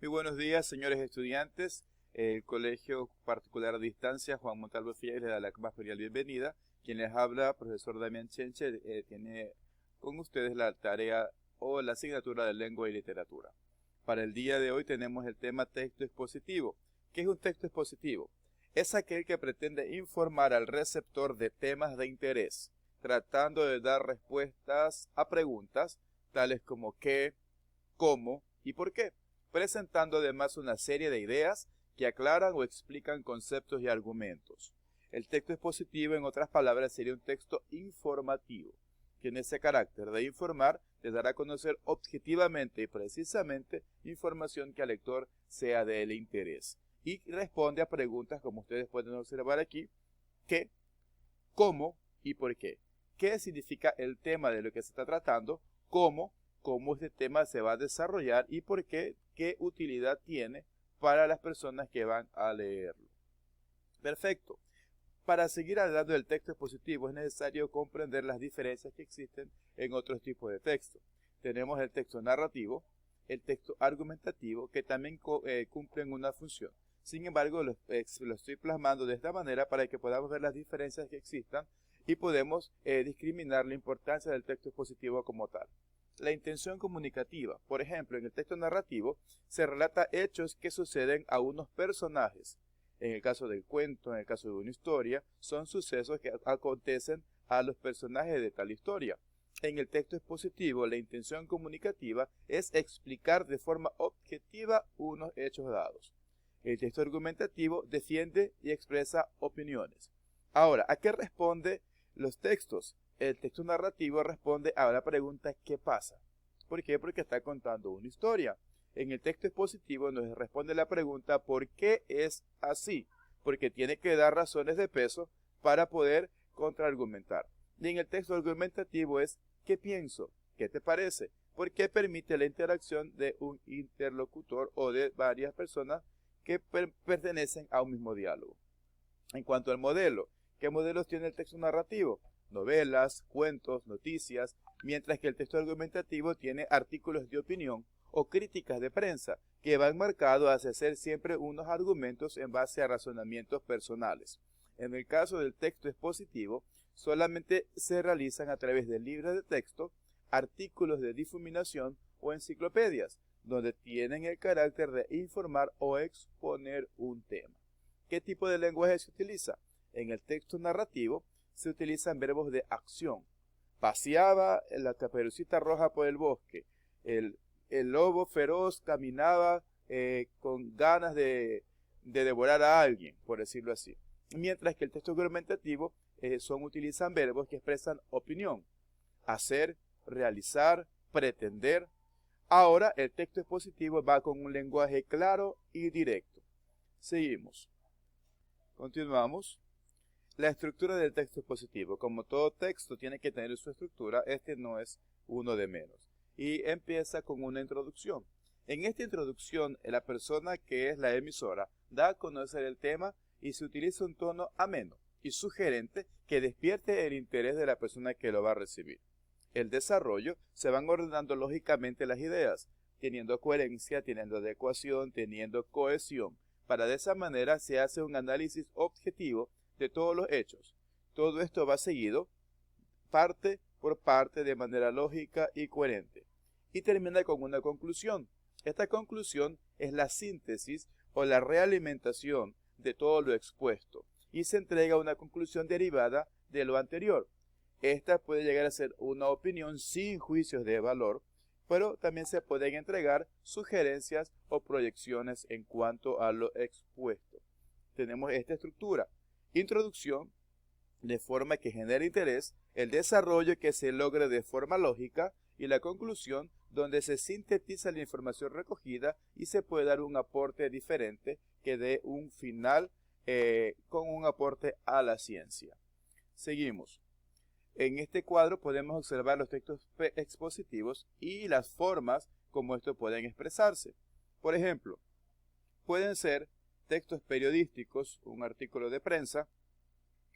Muy buenos días, señores estudiantes. El Colegio Particular a Distancia Juan Montalvo Figueres le da la más cordial bienvenida. Quien les habla, profesor Damián Chenche, tiene con ustedes la tarea o la asignatura de Lengua y Literatura. Para el día de hoy tenemos el tema texto expositivo. ¿Qué es un texto expositivo? Es aquel que pretende informar al receptor de temas de interés, tratando de dar respuestas a preguntas tales como qué, cómo y por qué, presentando además una serie de ideas que aclaran o explican conceptos y argumentos. El texto expositivo, en otras palabras, sería un texto informativo, que en ese carácter de informar le dará a conocer objetivamente y precisamente información que al lector sea de interés. Y responde a preguntas, como ustedes pueden observar aquí, qué, cómo y por qué. ¿Qué significa el tema de lo que se está tratando? ¿Cómo este tema se va a desarrollar y por qué, qué utilidad tiene para las personas que van a leerlo? Perfecto. Para seguir hablando del texto expositivo es necesario comprender las diferencias que existen en otros tipos de texto. Tenemos el texto narrativo, el texto argumentativo, que también cumplen una función. Sin embargo, lo estoy plasmando de esta manera para que podamos ver las diferencias que existan y podemos discriminar la importancia del texto expositivo como tal. La intención comunicativa. Por ejemplo, en el texto narrativo se relata hechos que suceden a unos personajes. En el caso del cuento, en el caso de una historia, son sucesos que acontecen a los personajes de tal historia. En el texto expositivo, la intención comunicativa es explicar de forma objetiva unos hechos dados. El texto argumentativo defiende y expresa opiniones. Ahora, ¿a qué responde los textos? El texto narrativo responde a la pregunta ¿qué pasa? ¿Por qué? Porque está contando una historia. En el texto expositivo nos responde la pregunta ¿por qué es así? Porque tiene que dar razones de peso para poder contraargumentar. Y en el texto argumentativo es ¿qué pienso? ¿Qué te parece? Porque permite la interacción de un interlocutor o de varias personas que pertenecen a un mismo diálogo. En cuanto al modelo, ¿qué modelos tiene el texto narrativo? Novelas, cuentos, noticias, mientras que el texto argumentativo tiene artículos de opinión o críticas de prensa que van marcados hacia hacer siempre unos argumentos en base a razonamientos personales. En el caso del texto expositivo, solamente se realizan a través de libros de texto, artículos de difuminación o enciclopedias, donde tienen el carácter de informar o exponer un tema. ¿Qué tipo de lenguaje se utiliza? En el texto narrativo se utilizan verbos de acción. Paseaba la caperucita roja por el bosque. El lobo feroz caminaba con ganas de devorar a alguien, por decirlo así. Mientras que el texto argumentativo utilizan verbos que expresan opinión. Hacer, realizar, pretender. Ahora el texto expositivo va con un lenguaje claro y directo. Seguimos. Continuamos. La estructura del texto expositivo. Como todo texto tiene que tener su estructura, este no es uno de menos. Y empieza con una introducción. En esta introducción, la persona que es la emisora da a conocer el tema y se utiliza un tono ameno y sugerente que despierte el interés de la persona que lo va a recibir. El desarrollo se van ordenando lógicamente las ideas, teniendo coherencia, teniendo adecuación, teniendo cohesión. Para de esa manera se hace un análisis objetivo de todos los hechos. Todo esto va seguido parte por parte de manera lógica y coherente. Y termina con una conclusión. Esta conclusión es la síntesis o la realimentación de todo lo expuesto y se entrega una conclusión derivada de lo anterior. Esta puede llegar a ser una opinión sin juicios de valor, pero también se pueden entregar sugerencias o proyecciones en cuanto a lo expuesto. Tenemos esta estructura. Introducción, de forma que genere interés, el desarrollo que se logre de forma lógica y la conclusión donde se sintetiza la información recogida y se puede dar un aporte diferente que dé un final con un aporte a la ciencia. Seguimos. En este cuadro podemos observar los textos expositivos y las formas como estos pueden expresarse. Por ejemplo, pueden ser textos periodísticos, un artículo de prensa,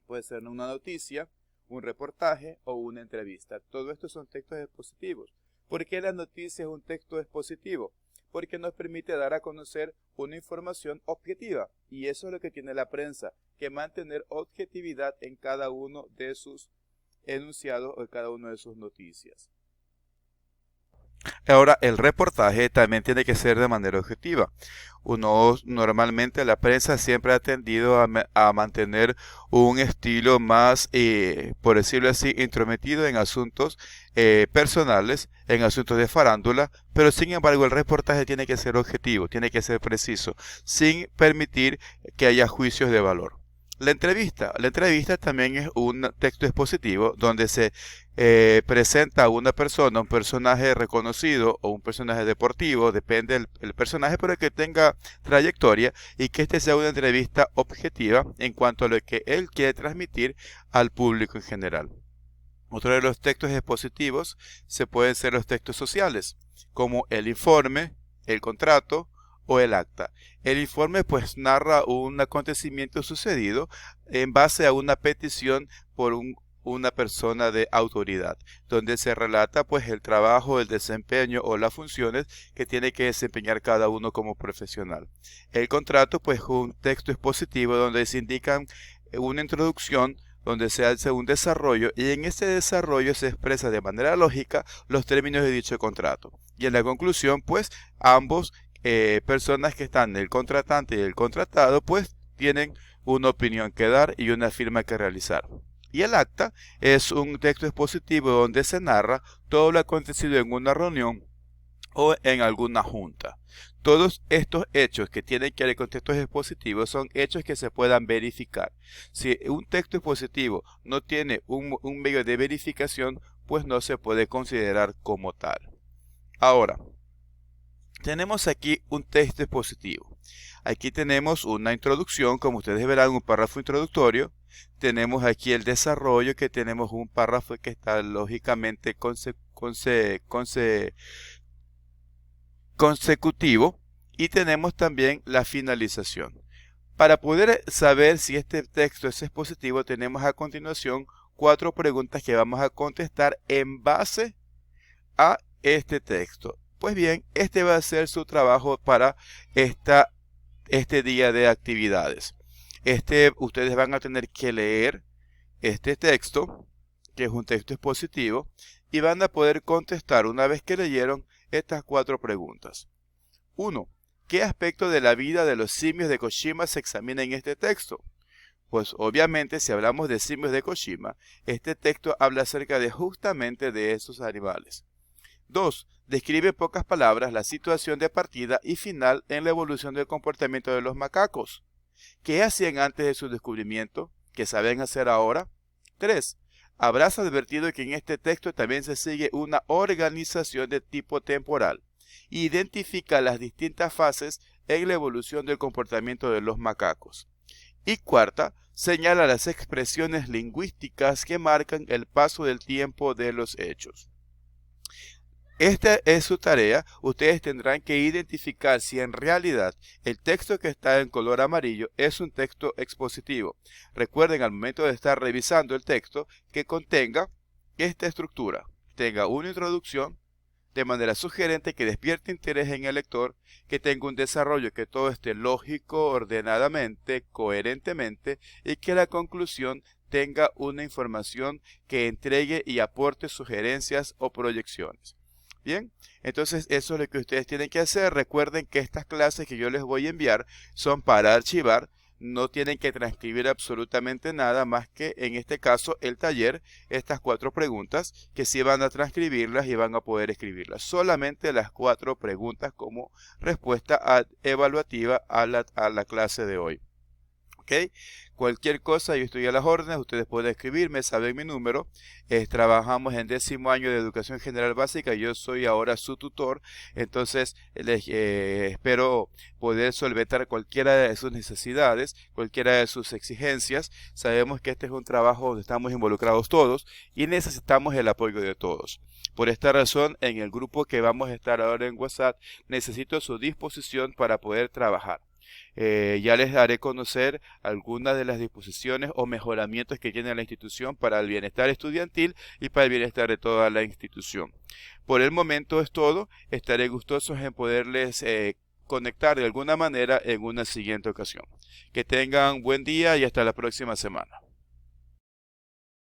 puede ser una noticia, un reportaje o una entrevista. Todo esto son textos expositivos. ¿Por qué la noticia es un texto expositivo? porque nos permite dar a conocer una información objetiva. Y eso es lo que tiene la prensa, que mantener objetividad en cada uno de sus enunciados o en cada una de sus noticias. Ahora, el reportaje también tiene que ser de manera objetiva. Normalmente la prensa siempre ha tendido a mantener un estilo más, por decirlo así, intrometido en asuntos personales, en asuntos de farándula, pero sin embargo el reportaje tiene que ser objetivo, tiene que ser preciso, sin permitir que haya juicios de valor. La entrevista también es un texto expositivo donde se presenta a una persona, un personaje reconocido o un personaje deportivo, depende del personaje, pero que tenga trayectoria y que este sea una entrevista objetiva en cuanto a lo que él quiere transmitir al público en general. Otro de los textos expositivos se pueden ser los textos sociales, como el informe, el contrato o el acta. El informe pues narra un acontecimiento sucedido en base a una petición por una persona de autoridad, donde se relata pues el trabajo, el desempeño o las funciones que tiene que desempeñar cada uno como profesional. El contrato pues es un texto expositivo donde se indican una introducción, donde se hace un desarrollo y en ese desarrollo se expresa de manera lógica los términos de dicho contrato. Y en la conclusión pues ambos personas que están, el contratante y el contratado, pues tienen una opinión que dar y una firma que realizar. Y el acta es un texto expositivo donde se narra todo lo acontecido en una reunión o en alguna junta. Todos estos hechos que tienen que ver con textos expositivos son hechos que se puedan verificar. Si un texto expositivo no tiene un medio de verificación, pues no se puede considerar como tal. Ahora, tenemos aquí un texto expositivo. Aquí tenemos una introducción, como ustedes verán, un párrafo introductorio. Tenemos aquí el desarrollo, que tenemos un párrafo que está lógicamente consecutivo. Y tenemos también la finalización. Para poder saber si este texto es expositivo, tenemos a continuación 4 preguntas que vamos a contestar en base a este texto. Pues bien, este va a ser su trabajo para este día de actividades. Ustedes van a tener que leer este texto, que es un texto expositivo, y van a poder contestar una vez que leyeron estas 4 preguntas. 1. ¿Qué aspecto de la vida de los simios de Kojima se examina en este texto? Pues obviamente si hablamos de simios de Kojima, este texto habla acerca de justamente de esos animales. 2. Describe en pocas palabras la situación de partida y final en la evolución del comportamiento de los macacos. ¿Qué hacían antes de su descubrimiento? ¿Qué saben hacer ahora? 3. Habrás advertido que en este texto también se sigue una organización de tipo temporal. Identifica las distintas fases en la evolución del comportamiento de los macacos. Y 4. Señala las expresiones lingüísticas que marcan el paso del tiempo de los hechos. Esta es su tarea. Ustedes tendrán que identificar si en realidad el texto que está en color amarillo es un texto expositivo. Recuerden al momento de estar revisando el texto que contenga esta estructura. Tenga una introducción de manera sugerente que despierte interés en el lector, que tenga un desarrollo que todo esté lógico, ordenadamente, coherentemente y que la conclusión tenga una información que entregue y aporte sugerencias o proyecciones. Bien, entonces eso es lo que ustedes tienen que hacer. Recuerden que estas clases que yo les voy a enviar son para archivar. No tienen que transcribir absolutamente nada más que en este caso el taller, estas 4 preguntas que sí van a transcribirlas y van a poder escribirlas. Solamente las 4 preguntas como respuesta evaluativa a la clase de hoy. ¿Ok? Cualquier cosa, yo estoy a las órdenes, ustedes pueden escribirme, saben mi número. Trabajamos en 10º año de Educación General Básica, yo soy ahora su tutor, entonces espero poder solventar cualquiera de sus necesidades, cualquiera de sus exigencias. Sabemos que este es un trabajo donde estamos involucrados todos y necesitamos el apoyo de todos. Por esta razón, en el grupo que vamos a estar ahora en WhatsApp, necesito su disposición para poder trabajar. Ya les daré a conocer algunas de las disposiciones o mejoramientos que tiene la institución para el bienestar estudiantil y para el bienestar de toda la institución. Por el momento es todo. Estaré gustosos en poderles conectar de alguna manera en una siguiente ocasión. Que tengan buen día y hasta la próxima semana.